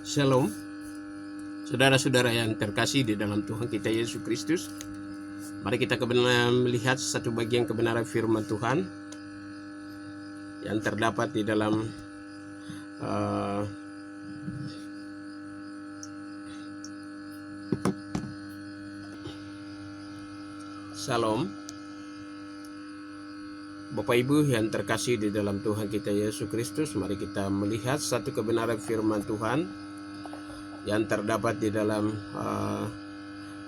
Shalom, saudara-saudara yang terkasih di dalam Tuhan kita Yesus Kristus. Mari kita melihat satu bagian kebenaran firman Tuhan yang terdapat di dalam Shalom, Bapak Ibu yang terkasih di dalam Tuhan kita Yesus Kristus. Mari kita melihat satu kebenaran firman Tuhan yang terdapat di dalam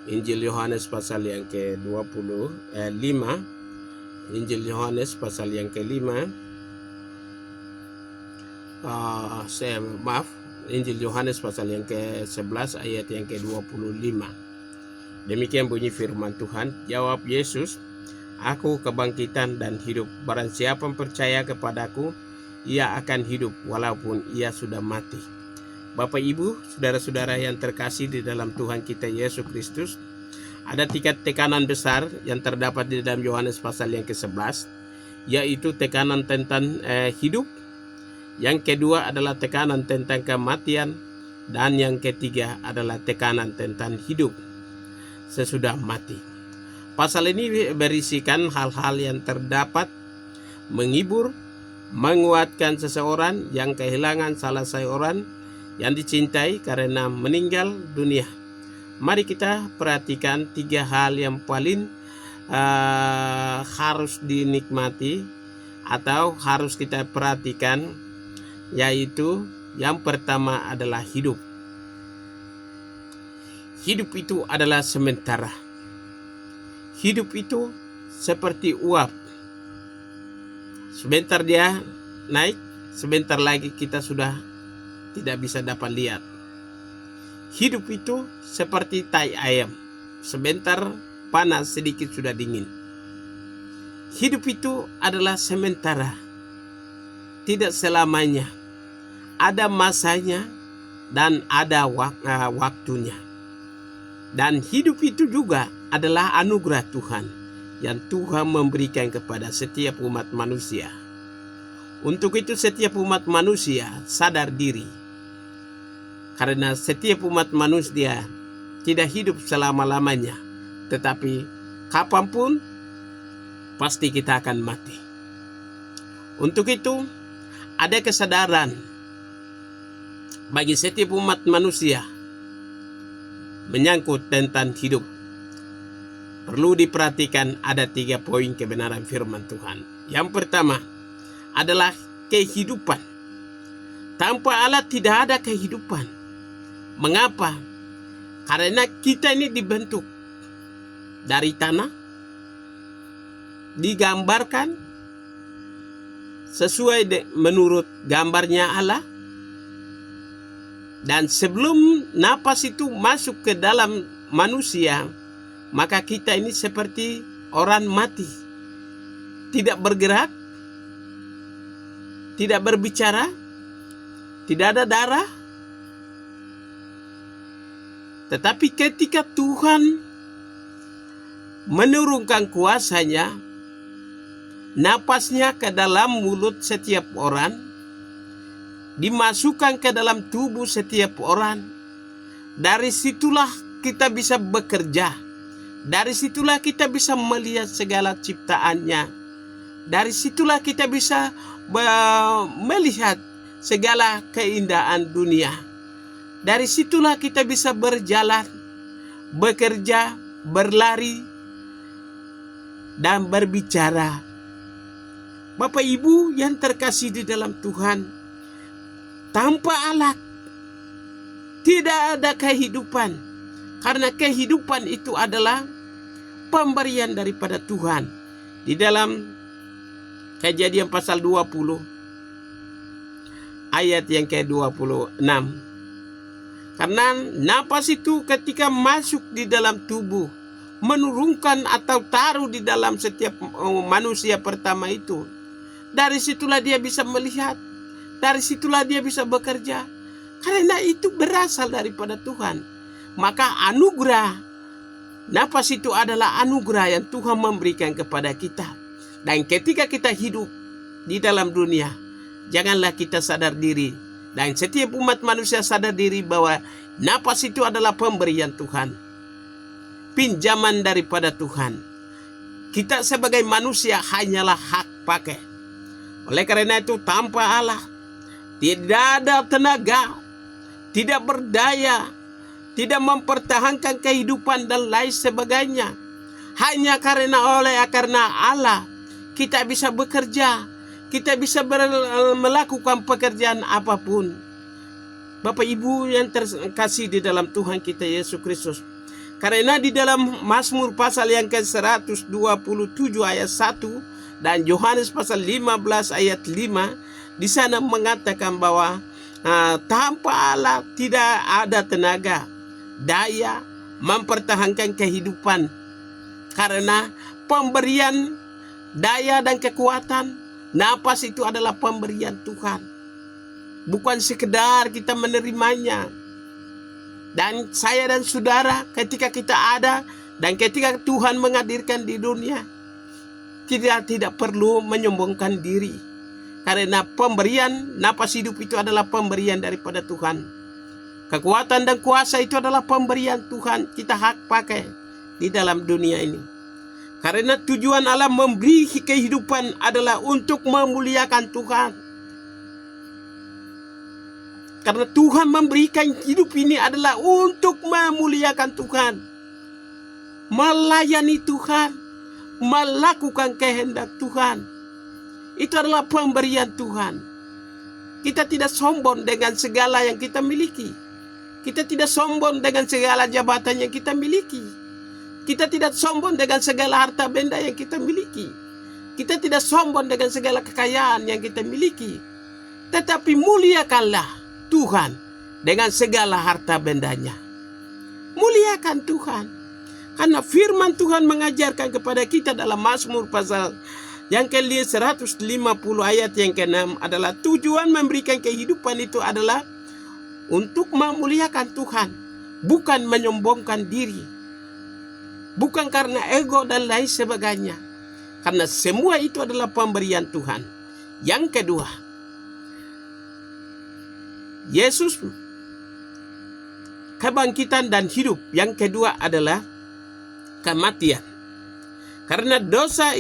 Injil Yohanes pasal yang ke-5. Injil Yohanes pasal yang ke-5. Injil Yohanes pasal yang ke-11 ayat yang ke-25. Demikian bunyi firman Tuhan. Jawab Yesus, "Aku kebangkitan dan hidup. Barang siapa percaya kepadaku, ia akan hidup walaupun ia sudah mati." Bapak Ibu, saudara-saudara yang terkasih di dalam Tuhan kita Yesus Kristus, ada 3 tekanan besar yang terdapat di dalam Yohanes pasal yang ke-11, yaitu tekanan tentang hidup, yang kedua adalah tekanan tentang kematian, dan yang ketiga adalah tekanan tentang hidup sesudah mati. Pasal ini berisikan hal-hal yang terdapat menghibur, menguatkan seseorang yang kehilangan salah seorang yang dicintai karena meninggal dunia. Mari kita perhatikan 3 hal yang paling harus dinikmati atau harus kita perhatikan, yaitu yang pertama adalah hidup. Hidup itu adalah sementara. Hidup itu seperti uap. Sebentar dia naik, sebentar lagi kita sudah tidak bisa dapat lihat. Hidup itu seperti tai ayam. Sebentar panas, sedikit sudah dingin. Hidup itu adalah sementara. Tidak selamanya. Ada masanya dan ada waktunya. Dan hidup itu juga adalah anugerah Tuhan yang Tuhan memberikan kepada setiap umat manusia. Untuk itu setiap umat manusia sadar diri. Karena setiap umat manusia tidak hidup selama-lamanya, tetapi kapanpun pasti kita akan mati. Untuk itu ada kesadaran bagi setiap umat manusia menyangkut tentang hidup. Perlu diperhatikan ada 3 poin kebenaran firman Tuhan. Yang pertama adalah kehidupan. Tanpa Allah tidak ada kehidupan. Mengapa? Karena kita ini dibentuk dari tanah, digambarkan sesuai menurut gambarnya Allah, dan sebelum napas itu masuk ke dalam manusia, maka kita ini seperti orang mati, tidak bergerak, tidak berbicara, tidak ada darah. Tetapi ketika Tuhan menurunkan kuasanya, napasnya ke dalam mulut setiap orang, dimasukkan ke dalam tubuh setiap orang, dari situlah kita bisa bekerja. Dari situlah kita bisa melihat segala ciptaannya. Dari situlah kita bisa melihat segala keindahan dunia. Dari situlah kita bisa berjalan, bekerja, berlari, dan berbicara. Bapak Ibu yang terkasih di dalam Tuhan, tanpa Allah tidak ada kehidupan. Karena kehidupan itu adalah pemberian daripada Tuhan. Di dalam Kejadian pasal 20 ayat yang ke-26. Karena napas itu ketika masuk di dalam tubuh, menurunkan atau taruh di dalam setiap manusia pertama itu, dari situlah dia bisa melihat, dari situlah dia bisa bekerja. Karena itu berasal daripada Tuhan. Maka anugerah, napas itu adalah anugerah yang Tuhan memberikan kepada kita. Dan ketika kita hidup di dalam dunia, janganlah kita sadar diri Dan setiap umat manusia sadar diri bahwa napas itu adalah pemberian Tuhan, pinjaman daripada Tuhan. Kita sebagai manusia hanyalah hak pakai. Oleh karena itu tanpa Allah tidak ada tenaga, tidak berdaya, tidak mempertahankan kehidupan dan lain sebagainya. Hanya karena Allah kita bisa bekerja, kita bisa melakukan pekerjaan apapun. Bapak Ibu yang terkasih di dalam Tuhan kita Yesus Kristus, karena di dalam Mazmur pasal yang ke-127 ayat 1 dan Yohanes pasal 15 ayat 5, di sana mengatakan bahwa tanpa Allah tidak ada tenaga, daya mempertahankan kehidupan. Karena pemberian daya dan kekuatan, napas itu adalah pemberian Tuhan, bukan sekedar kita menerimanya. Dan saya dan saudara, ketika kita ada dan ketika Tuhan menghadirkan di dunia, kita tidak perlu menyombongkan diri, karena pemberian napas hidup itu adalah pemberian daripada Tuhan. Kekuatan dan kuasa itu adalah pemberian Tuhan, kita hak pakai di dalam dunia ini. Karena tujuan Allah memberi kehidupan adalah untuk memuliakan Tuhan. Karena Tuhan memberikan hidup ini adalah untuk memuliakan Tuhan, melayani Tuhan, melakukan kehendak Tuhan. Itu adalah pemberian Tuhan. Kita tidak sombong dengan segala yang kita miliki. Kita tidak sombong dengan segala jabatan yang kita miliki. Kita tidak sombong dengan segala harta benda yang kita miliki. Kita tidak sombong dengan segala kekayaan yang kita miliki. Tetapi muliakanlah Tuhan dengan segala harta bendanya. Muliakan Tuhan. Karena firman Tuhan mengajarkan kepada kita dalam Mazmur pasal yang ke-150 ayat yang ke-6 adalah tujuan memberikan kehidupan itu adalah untuk memuliakan Tuhan, bukan menyombongkan diri, bukan karena ego dan lain sebagainya. Karena semua itu adalah pemberian Tuhan. Yang kedua, Yesus kebangkitan dan hidup. Yang kedua adalah kematian. Karena dosa,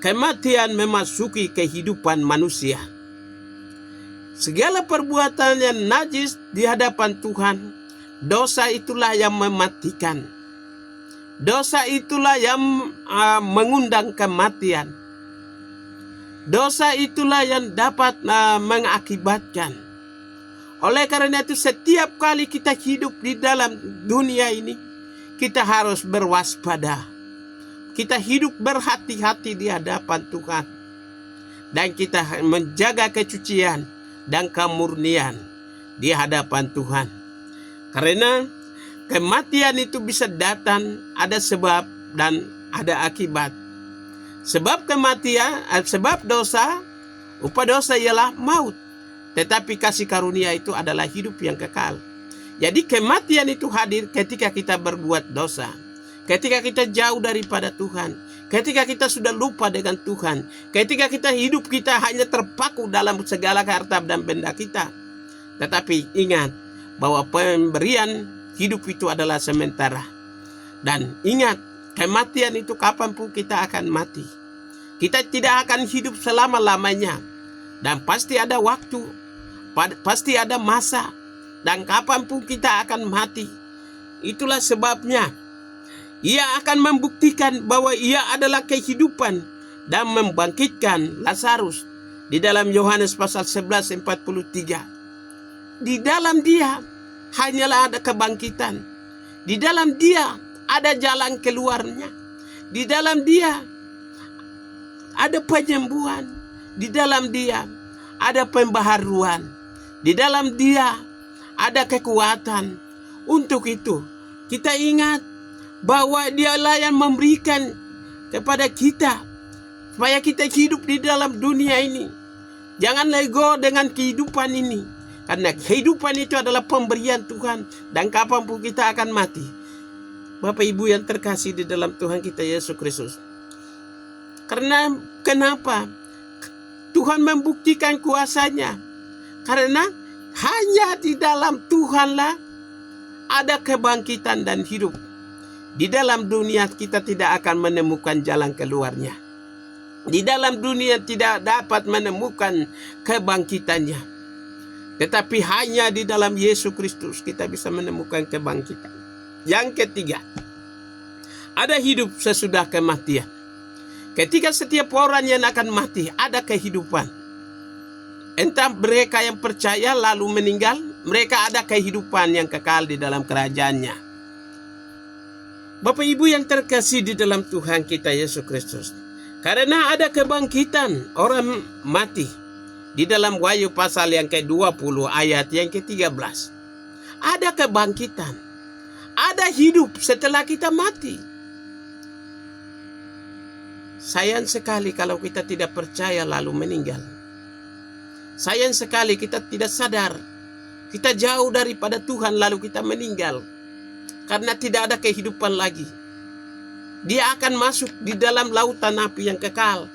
kematian memasuki kehidupan manusia. Segala perbuatan yang najis di hadapan Tuhan, dosa itulah yang mematikan. Dosa itulah yang mengundang kematian. Dosa itulah yang dapat mengakibatkan. Oleh karena itu setiap kali kita hidup di dalam dunia ini, kita harus berwaspada. Kita hidup berhati-hati di hadapan Tuhan. Dan kita menjaga kesucian dan kemurnian di hadapan Tuhan. Karena kematian itu bisa datang, ada sebab dan ada akibat. Sebab kematian, sebab dosa, upah dosa ialah maut. Tetapi kasih karunia itu adalah hidup yang kekal. Jadi kematian itu hadir ketika kita berbuat dosa. Ketika kita jauh daripada Tuhan. Ketika kita sudah lupa dengan Tuhan. Ketika kita hidup kita hanya terpaku dalam segala harta dan benda kita. Tetapi ingat bahwa pemberian hidup itu adalah sementara. Dan ingat, kematian itu kapanpun kita akan mati. Kita tidak akan hidup selama-lamanya. Dan pasti ada waktu, pasti ada masa. Dan kapanpun kita akan mati. Itulah sebabnya Ia akan membuktikan bahwa Ia adalah kehidupan dan membangkitkan Lazarus. Di dalam Yohanes pasal 11:43. Di dalam Dia hanyalah ada kebangkitan. Di dalam Dia ada jalan keluarnya. Di dalam Dia ada penyembuhan. Di dalam Dia ada pembaharuan. Di dalam Dia ada kekuatan. Untuk itu kita ingat bahwa Dialah yang memberikan kepada kita supaya kita hidup di dalam dunia ini. Jangan lego dengan kehidupan ini, karena kehidupan itu adalah pemberian Tuhan dan kapanpun kita akan mati. Bapak Ibu yang terkasih di dalam Tuhan kita Yesus Kristus. Karena kenapa? Tuhan membuktikan kuasanya. Karena hanya di dalam Tuhanlah ada kebangkitan dan hidup. Di dalam dunia kita tidak akan menemukan jalan keluarnya. Di dalam dunia tidak dapat menemukan kebangkitannya. Tetapi hanya di dalam Yesus Kristus kita bisa menemukan kebangkitan. Yang ketiga, ada hidup sesudah kematian. Ketika setiap orang yang akan mati, ada kehidupan. Entah mereka yang percaya lalu meninggal, mereka ada kehidupan yang kekal di dalam kerajaannya. Bapak Ibu yang terkasih di dalam Tuhan kita Yesus Kristus, karena ada kebangkitan orang mati. Di dalam Wahyu pasal yang ke-20 ayat yang ke-13. Ada kebangkitan. Ada hidup setelah kita mati. Sayang sekali kalau kita tidak percaya lalu meninggal. Sayang sekali kita tidak sadar. Kita jauh daripada Tuhan lalu kita meninggal. Karena tidak ada kehidupan lagi. Dia akan masuk di dalam lautan api yang kekal.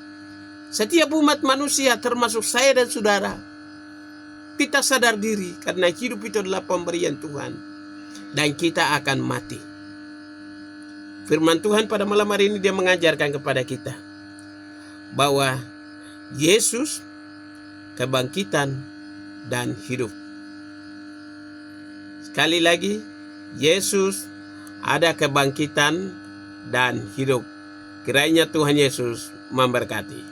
Setiap umat manusia termasuk saya dan saudara, kita sadar diri karena hidup itu adalah pemberian Tuhan. Dan kita akan mati. Firman Tuhan pada malam hari ini dia mengajarkan kepada kita bahwa Yesus kebangkitan dan hidup. Sekali lagi, Yesus ada kebangkitan dan hidup. Kiranya Tuhan Yesus memberkati.